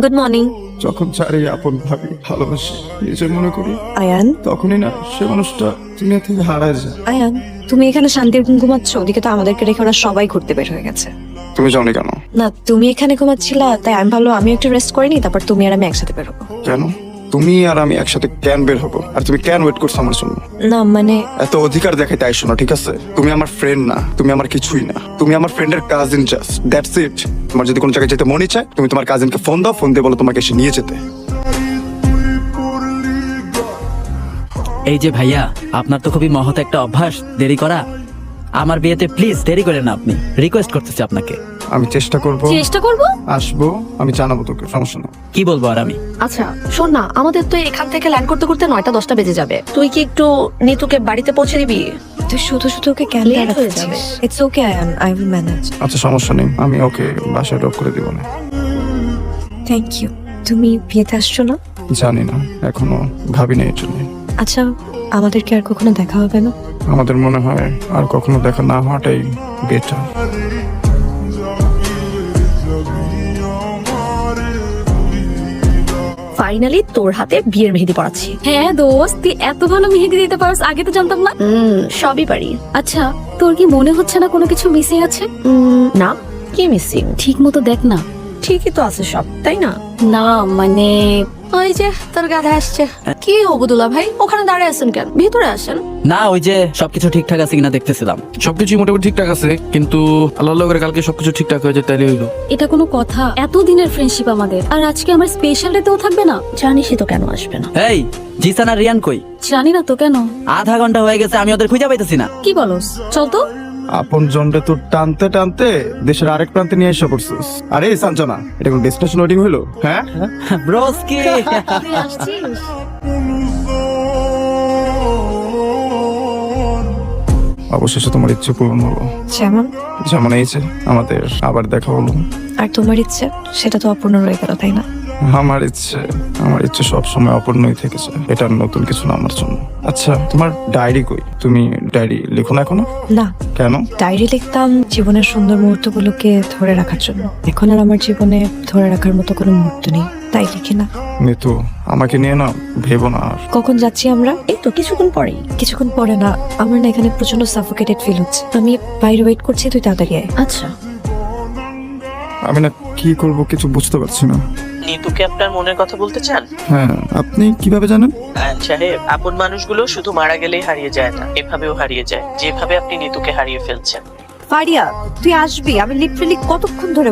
Good morning যখন চারি আপন ভাবি ভালোবাসি নিজের মনে করি আয়ান। তখনই না সে মানুষটা দুনিয়া থেকে হারায় যায়। আয়ান, তুমি এখানে শান্তির ঘুম ঘুমাচ্ছ, ওদিকে তো আমাদেরকে রেখে ওরা সবাই ঘুরতে বের হয়ে গেছে। তুমি জানি কেন? না, তুমি এখানে ঘুমাচ্ছিলা তাই আমি ভাবলো আমি একটু রেস্ট করে নি, তারপর তুমি আর আমি একসাথে বের হবো। কেন তুমি আর আমি একসাথে কেন বের হবো? আর তুমি কেন ওয়েট করছো আমার জন্য? না মানে এত অধিকার দেখাইতে আইসো না, ঠিক আছে? তুমি আমার ফ্রেন্ড না, তুমি আমার কিছুই না, তুমি আমার ফ্রেন্ডের কাজিন, জাস্ট দ্যাটস ইট। তোমার যদি কোনো জায়গায় যেতে মনে চায় তুমি তোমার কাজিনকে ফোন দাও, ফোন দিয়ে বলো তোমাকে এসে নিয়ে যেতে। এই যে ভাইয়া, আপনার তো খুবই মহৎ একটা অভ্যাস দেরি করা। আমার বিয়েতে প্লিজ দেরি করেন না, আপনি রিকোয়েস্ট করতেছি আপনাকে। আমি চেষ্টা করবো, চেষ্টা করবো। আসবো, আমি জানাবো তোকে, সমস্যা না। কি বলবো আর আমি? আচ্ছা শোন না, আমাদের তো এখান থেকে ল্যান্ড করতে করতে 9টা-10টা বেজে যাবে। তুই কি একটু নিতুকে বাড়িতে পৌঁছে দিবি? তুই শুধু শুধু ওকে কেন Late হয়ে দাঁড়াচ্ছিস? যাবে। It's okay Ayaan, I will manage. আচ্ছা সমস্যা নেই, আমি ওকে বাসায় ড্রপ করে দিব না। Thank you. তুমি বিয়েতে আসছো না? জানি না, এখনো ভাবি না এর জন্য। আচ্ছা, আমাদেরকে আর কখনো দেখা হবে না? আমাদের মনে হয় আর কখনো দেখা না হওয়াটাই বেটার। ফাইনালি তোর হাতে বিয়ের মেহেদি পড়াচ্ছি। হ্যাঁ দোস্ত, তুই এত ভালো মেহেদি দিতে পারস, আগে তো জানতাম না। সবই পারি। আচ্ছা, তোর কি মনে হচ্ছে না কোনো কিছু মিসিং আছে? না, কি মিসিং? ঠিক মতো দেখ না। ঠিকই তো আছে সব, তাই না? না মানে ওই যে তোর গাধা আসছে। কি ওবুদুল্লাহ ভাই, ওখানে দাঁড়িয়ে আছেন কেন? ভিতরে আসেন। না, ওই যে সবকিছু ঠিকঠাক আছে কিনা দেখতেছিলাম। সবকিছু মোটামুটি ঠিকঠাক আছে, কিন্তু আল্লাহ করে কালকে সবকিছু ঠিকঠাক হয়ে যায় তাইলে হইলো। এটা কোনো কথা? এত দিনের ফ্রেন্ডশিপ আমাদের, আর আজকে আমার স্পেশাল ডেতেও থাকবে না? জানিসই তো কেন আসবে না। এই জিসান আর রিয়ান কই? জানি না তো কেন। আধা ঘন্টা হয়ে গেছে, আমি ওদের খুঁজে পাইতেছি না। কি বলস? চল তো। আপন জনরে তো টানতে টানতে দেশের আরেক প্রান্তে নিয়ে এসে পড়ছিস। আরে সাঞ্চনা, এটা কোন ডেস্টিনেশন ওয়েডিং হলো? হ্যাঁ ব্রোস্কি। তুই আসছিস? অবশেষে তোমার ইচ্ছে পূরণ হলো। যেমন? যেমন এই যে আমাদের আবার দেখা হলো। আর তোমার ইচ্ছে সেটা তো অপূর্ণ রয়ে গেল, তাই না? আমার ইচ্ছে সবসময় অপূর্ণই থেকেছে, এটা নতুন কিছু না আমার জন্য। আচ্ছা তোমার ডায়েরি কই? তুমি ডায়েরি লিখো না এখনো? না, কেন? ডায়েরি লিখতাম জীবনের সুন্দর মুহূর্তগুলোকে ধরে রাখার জন্য। এখন আর আমার জীবনে ধরে রাখার মতো কোনো মুহূর্ত নেই, তাই লিখি না। মিতু, আমাকে নিয়ে না ভেবো না আর। কখন যাচ্ছি আমরা? এই তো কিছুক্ষণ পরেই। কিছুক্ষণ পরে না, আমার না এখানে প্রচন্ড সাফোকেটেড ফিল হচ্ছে। আমি বাইরে ওয়েট করছি, তুই তাড়াতাড়ি আয়। আচ্ছা আমি না কি করব কিছু বুঝতে পারছি না। নিতুকে আপনার মনের কথা বলতে চান? হ্যাঁ, আপনি কিভাবে জানেন? আয়ন সাহেব, আপন মানুষগুলো শুধু মারা গেলেই হারিয়ে যায় না, এভাবেও হারিয়ে যায় যেভাবে আপনি নিতুকে হারিয়ে ফেলছেন। ফারিয়া, তুই আসবি? আমি লিটারালি কতক্ষণ ধরে